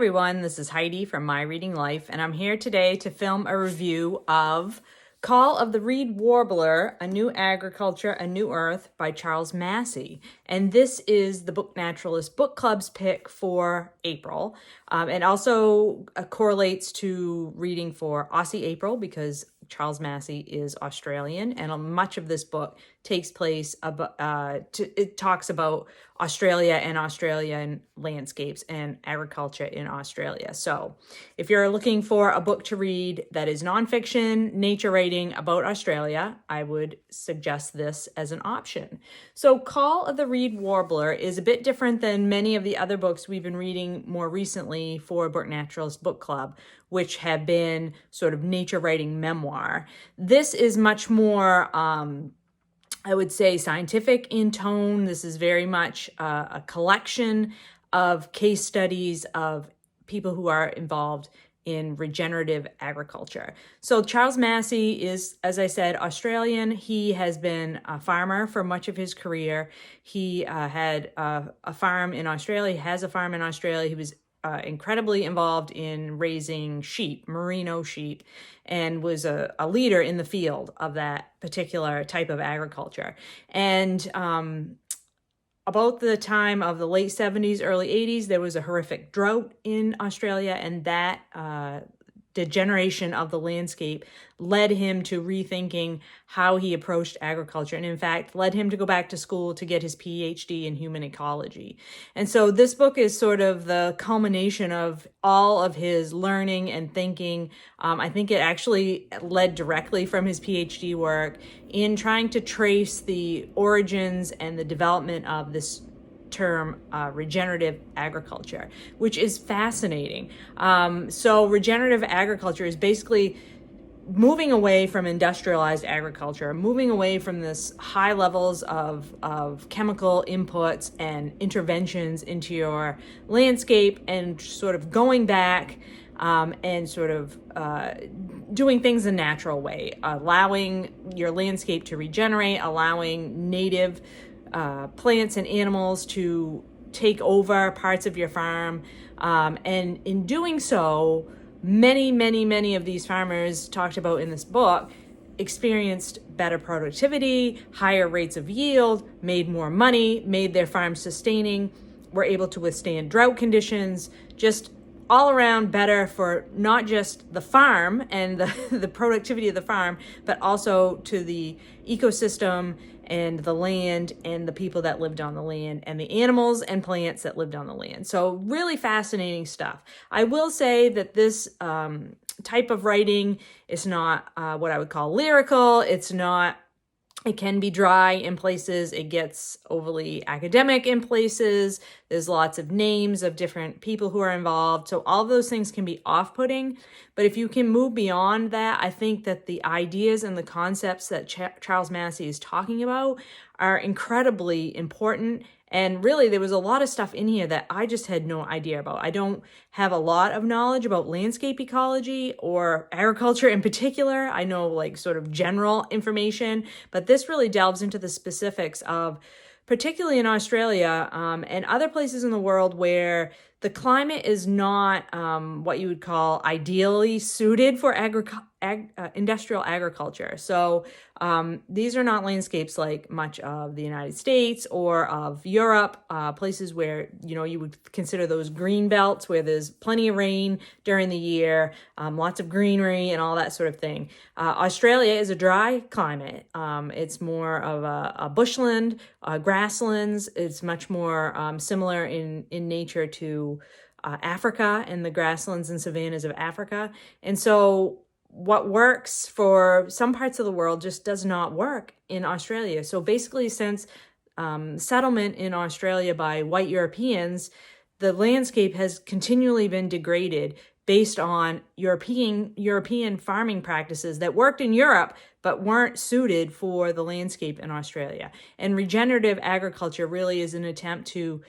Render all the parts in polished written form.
Everyone, this is Heidi from My Reading Life, and I'm here today to film a review of Call of the Reed Warbler, A New Agriculture, A New Earth by Charles Massy. And this is the Book Naturalist Book Club's pick for April. It also correlates to reading for Aussie April because Charles Massy is Australian, and much of this book takes place it talks about Australia and Australian landscapes and agriculture in Australia. So if you're looking for a book to read that is nonfiction, nature writing about Australia, I would suggest this as an option. So Call of the Reed Warbler is a bit different than many of the other books we've been reading more recently for Book Naturalist Book Club, which have been sort of nature writing memoir. This is much more, I would say, scientific in tone. This is very much a collection of case studies of people who are involved in regenerative agriculture. So Charles Massy is, as I said, Australian. He has been a farmer for much of his career. He had a farm in Australia. He has a farm in Australia. He was incredibly involved in raising sheep, merino sheep, and was a leader in the field of that particular type of agriculture. And about the time of the late 70s, early 80s, there was a horrific drought in Australia, and that degeneration of the landscape led him to rethinking how he approached agriculture, and in fact led him to go back to school to get his PhD in human ecology. And so this book is sort of the culmination of all of his learning and thinking. I think it actually led directly from his PhD work in trying to trace the origins and the development of this term regenerative agriculture, which is fascinating. So regenerative agriculture is basically moving away from industrialized agriculture, moving away from this high levels of chemical inputs and interventions into your landscape, and sort of going back and sort of doing things a natural way, allowing your landscape to regenerate, allowing native plants and animals to take over parts of your farm. And in doing so, many of these farmers talked about in this book experienced better productivity, higher rates of yield, made more money, made their farm sustaining, were able to withstand drought conditions, just all around better for not just the farm and the productivity of the farm, but also to the ecosystem and the land and the people that lived on the land and the animals and plants that lived on the land. So really fascinating stuff. I will say that this type of writing is not what I would call lyrical. It can be dry in places. It gets overly academic in places. There's lots of names of different people who are involved. So all of those things can be off-putting. But if you can move beyond that, I think that the ideas and the concepts that Charles Massy is talking about are incredibly important. And really, there was a lot of stuff in here that I just had no idea about. I don't have a lot of knowledge about landscape ecology or agriculture in particular. I know like sort of general information, but this really delves into the specifics of, particularly in Australia and other places in the world where the climate is not what you would call ideally suited for industrial agriculture. So these are not landscapes like much of the United States or of Europe, places where, you would consider those green belts where there's plenty of rain during the year, lots of greenery and all that sort of thing. Australia is a dry climate. It's more of a bushland, grasslands. It's much more similar in nature to Africa and the grasslands and savannas of Africa. And so what works for some parts of the world just does not work in Australia. So basically, since settlement in Australia by white Europeans, the landscape has continually been degraded based on European farming practices that worked in Europe but weren't suited for the landscape in Australia. And regenerative agriculture really is an attempt to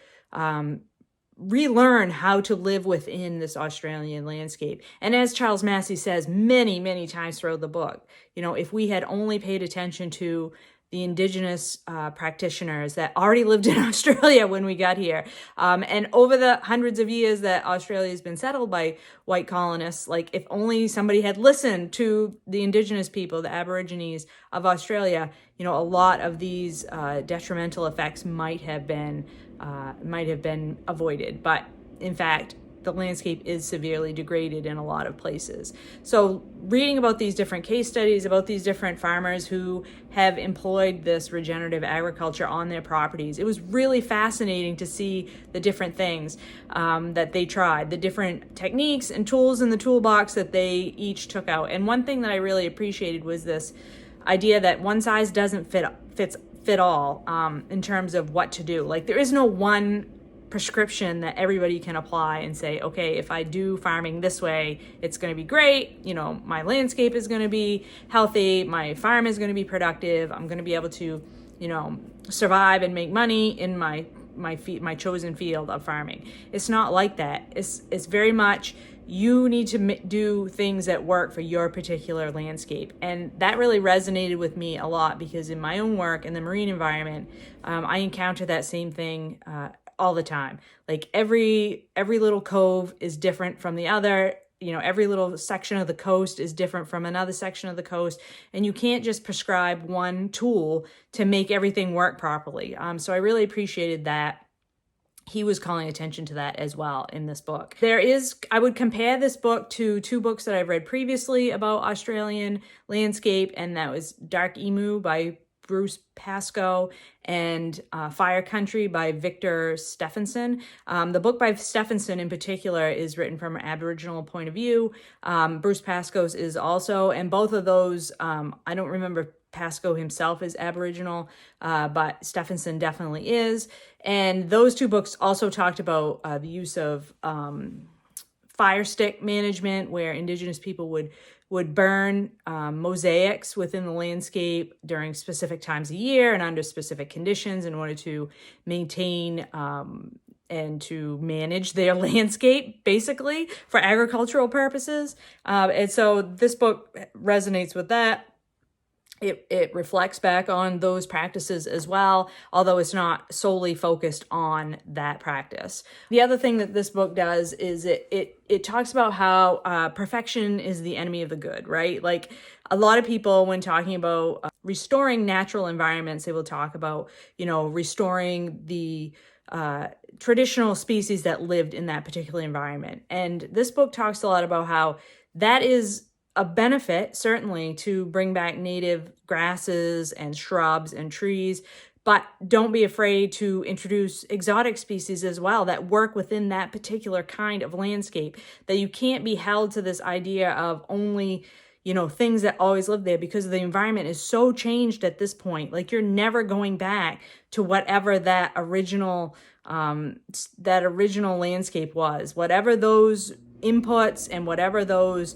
relearn how to live within this Australian landscape. And as Charles Massy says many times throughout the book, if we had only paid attention to the indigenous practitioners that already lived in Australia when we got here. And over the hundreds of years that Australia has been settled by white colonists, like if only somebody had listened to the indigenous people, the Aborigines of Australia, a lot of these detrimental effects might have been avoided. But in fact, the landscape is severely degraded in a lot of places. So reading about these different case studies, about these different farmers who have employed this regenerative agriculture on their properties, it was really fascinating to see the different things that they tried, the different techniques and tools in the toolbox that they each took out. And one thing that I really appreciated was this idea that one size doesn't fit all in terms of what to do. Like there is no one prescription that everybody can apply and say, okay, if I do farming this way, it's going to be great. My landscape is going to be healthy. My farm is going to be productive. I'm going to be able to, survive and make money in my chosen field of farming. It's not like that. It's very much you need to do things that work for your particular landscape. And that really resonated with me a lot because in my own work in the marine environment, I encounter that same thing all the time. Like every little cove is different from the other. Every little section of the coast is different from another section of the coast. And you can't just prescribe one tool to make everything work properly. So I really appreciated that he was calling attention to that as well in this book. I would compare this book to two books that I've read previously about Australian landscape, and that was Dark Emu by Bruce Pascoe and Fire Country by Victor Stephenson. The book by Stephenson in particular is written from an Aboriginal point of view. Bruce Pascoe's is also, and both of those, I don't remember Pascoe himself is Aboriginal, but Stephenson definitely is. And those two books also talked about the use of Firestick Management, where Indigenous people would burn mosaics within the landscape during specific times of year and under specific conditions in order to maintain and to manage their landscape, basically, for agricultural purposes. And so this book resonates with that. It reflects back on those practices as well, although it's not solely focused on that practice. The other thing that this book does is it talks about how perfection is the enemy of the good, right? Like a lot of people, when talking about restoring natural environments, they will talk about, restoring the traditional species that lived in that particular environment. And this book talks a lot about how that is a benefit, certainly, to bring back native grasses and shrubs and trees, but don't be afraid to introduce exotic species as well that work within that particular kind of landscape, that you can't be held to this idea of only, things that always live there, because the environment is so changed at this point. Like you're never going back to whatever that original landscape was, whatever those inputs and whatever those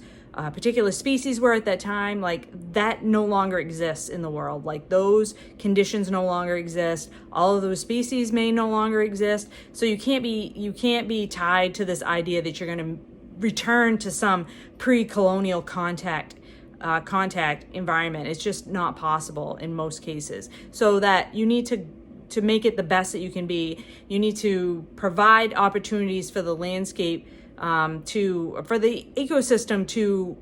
particular species were at that time, like that no longer exists in the world. Like those conditions no longer exist. All of those species may no longer exist. So you can't be tied to this idea that you're going to return to some pre-colonial contact environment. It's just not possible in most cases. So that you need to make it the best that you can be. You need to provide opportunities for the landscape for the ecosystem to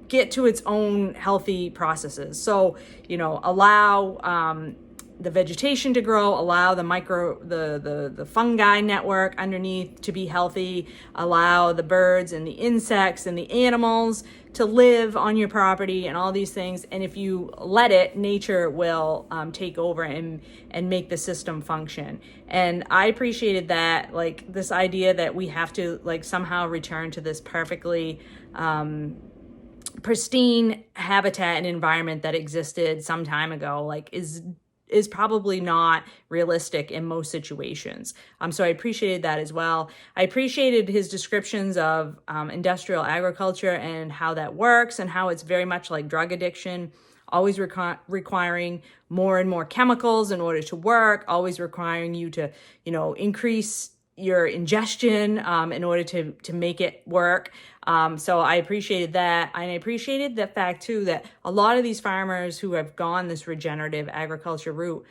get to its own healthy processes. So, allow the vegetation to grow, allow the fungi network underneath to be healthy, allow the birds and the insects and the animals to live on your property and all these things. And if you let it, nature will take over and make the system function. And I appreciated that, like this idea that we have to somehow return to this perfectly pristine habitat and environment that existed some time ago, is probably not realistic in most situations. So I appreciated that as well. I appreciated his descriptions of industrial agriculture and how that works, and how it's very much like drug addiction, always requiring more and more chemicals in order to work, always requiring you to, increase your ingestion in order to make it work. So I appreciated that. And I appreciated the fact too that a lot of these farmers who have gone this regenerative agriculture route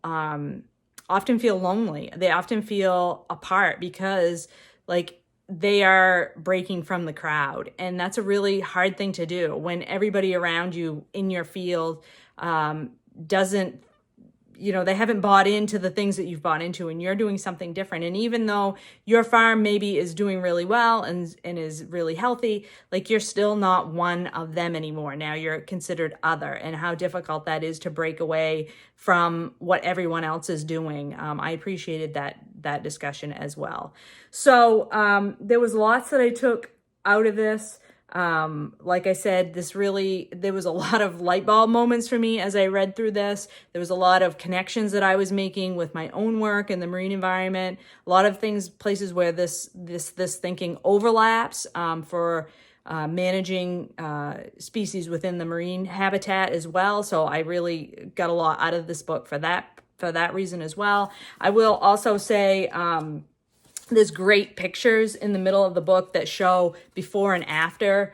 often feel lonely. They often feel apart because like they are breaking from the crowd. And that's a really hard thing to do when everybody around you in your field doesn't, they haven't bought into the things that you've bought into, and you're doing something different. And even though your farm maybe is doing really well and is really healthy, like you're still not one of them anymore. Now you're considered other, and how difficult that is to break away from what everyone else is doing. I appreciated that discussion as well. So there was lots that I took out of this. Like I said, there was a lot of light bulb moments for me as I read through this. There was a lot of connections that I was making with my own work in the marine environment. A lot of places where this thinking overlaps, for managing species within the marine habitat as well. So I really got a lot out of this book for that reason as well. I will also say, there's great pictures in the middle of the book that show before and after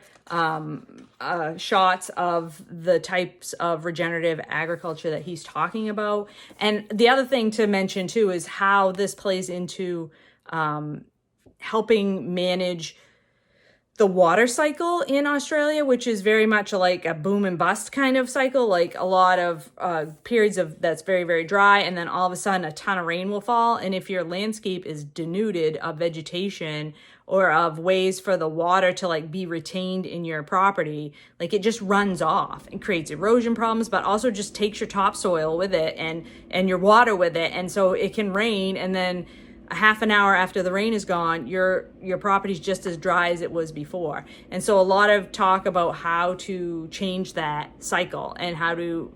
shots of the types of regenerative agriculture that he's talking about. And the other thing to mention too is how this plays into helping manage the water cycle in Australia, which is very much like a boom and bust kind of cycle, like a lot of periods that's very, very dry, and then all of a sudden a ton of rain will fall. And if your landscape is denuded of vegetation or of ways for the water to like be retained in your property, like it just runs off and creates erosion problems, but also just takes your topsoil with it and your water with it. And so it can rain, and then a half an hour after the rain is gone, your property's just as dry as it was before. And so a lot of talk about how to change that cycle and how to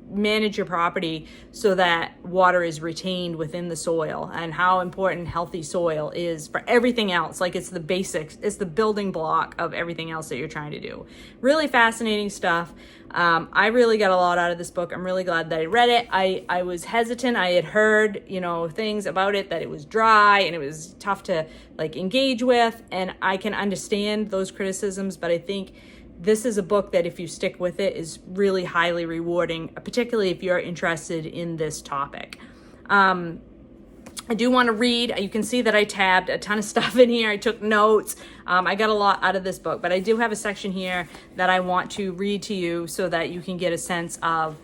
manage your property so that water is retained within the soil, and how important healthy soil is for everything else. Like it's the basics, it's the building block of everything else that you're trying to do. Really fascinating stuff. I really got a lot out of this book. I'm really glad that I read it. I was hesitant. I had heard, things about it, that it was dry and it was tough to like engage with. And I can understand those criticisms, but I think this is a book that if you stick with it is really highly rewarding, particularly if you're interested in this topic. I do want to read. You can see that I tabbed a ton of stuff in here. I took notes. I got a lot out of this book, but I do have a section here that I want to read to you so that you can get a sense of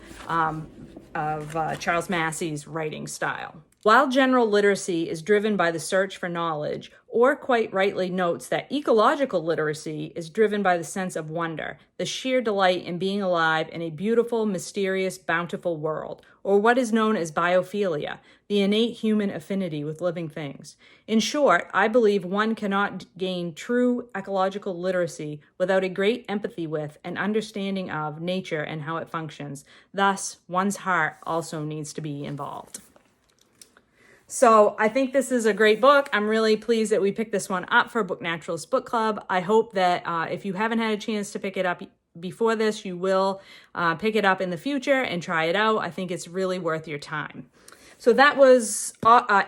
Charles Massy's writing style. While general literacy is driven by the search for knowledge, Orr quite rightly notes that ecological literacy is driven by the sense of wonder, the sheer delight in being alive in a beautiful, mysterious, bountiful world, or what is known as biophilia, the innate human affinity with living things. In short, I believe one cannot gain true ecological literacy without a great empathy with and understanding of nature and how it functions. Thus, one's heart also needs to be involved. So I think this is a great book. I'm really pleased that we picked this one up for Book Naturalists Book Club. I hope that if you haven't had a chance to pick it up before this, you will pick it up in the future and try it out. I think it's really worth your time. So that was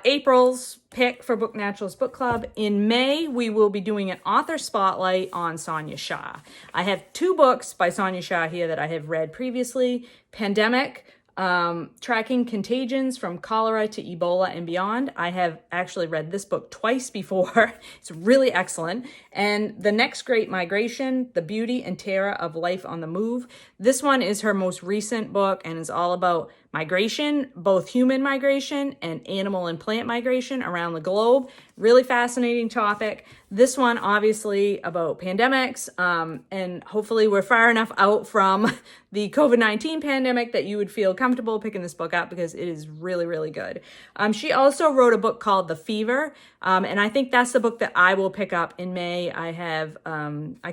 April's pick for Book Naturalists Book Club. In May, we will be doing an author spotlight on Sonia Shah. I have 2 books by Sonia Shah here that I have read previously. Pandemic, Tracking Contagions from Cholera to Ebola and Beyond. I have actually read this book twice before. It's really excellent. And The Next Great Migration, The Beauty and Terror of Life on the Move. This one is her most recent book and is all about migration, both human migration and animal and plant migration around the globe. Really fascinating topic. This one, obviously, about pandemics, and hopefully we're far enough out from the COVID-19 pandemic that you would feel comfortable picking this book up because it is really, really good. She also wrote a book called The Fever, and I think that's the book that I will pick up in May. I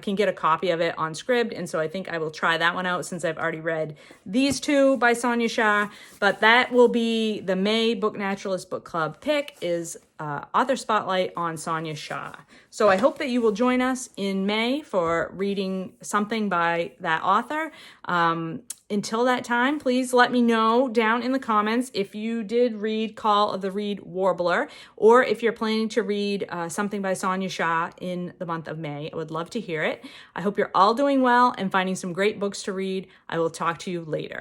can get a copy of it on Scribd, and so I think I will try that one out since I've already read these 2 by Sonia Shah. But that will be the May Book Naturalist Book Club pick is Author Spotlight on Sonia Shah. So I hope that you will join us in May for reading something by that author. Until that time, please let me know down in the comments if you did read Call of the Reed Warbler, or if you're planning to read something by Sonia Shah in the month of May. I would love to hear it. I hope you're all doing well and finding some great books to read. I will talk to you later.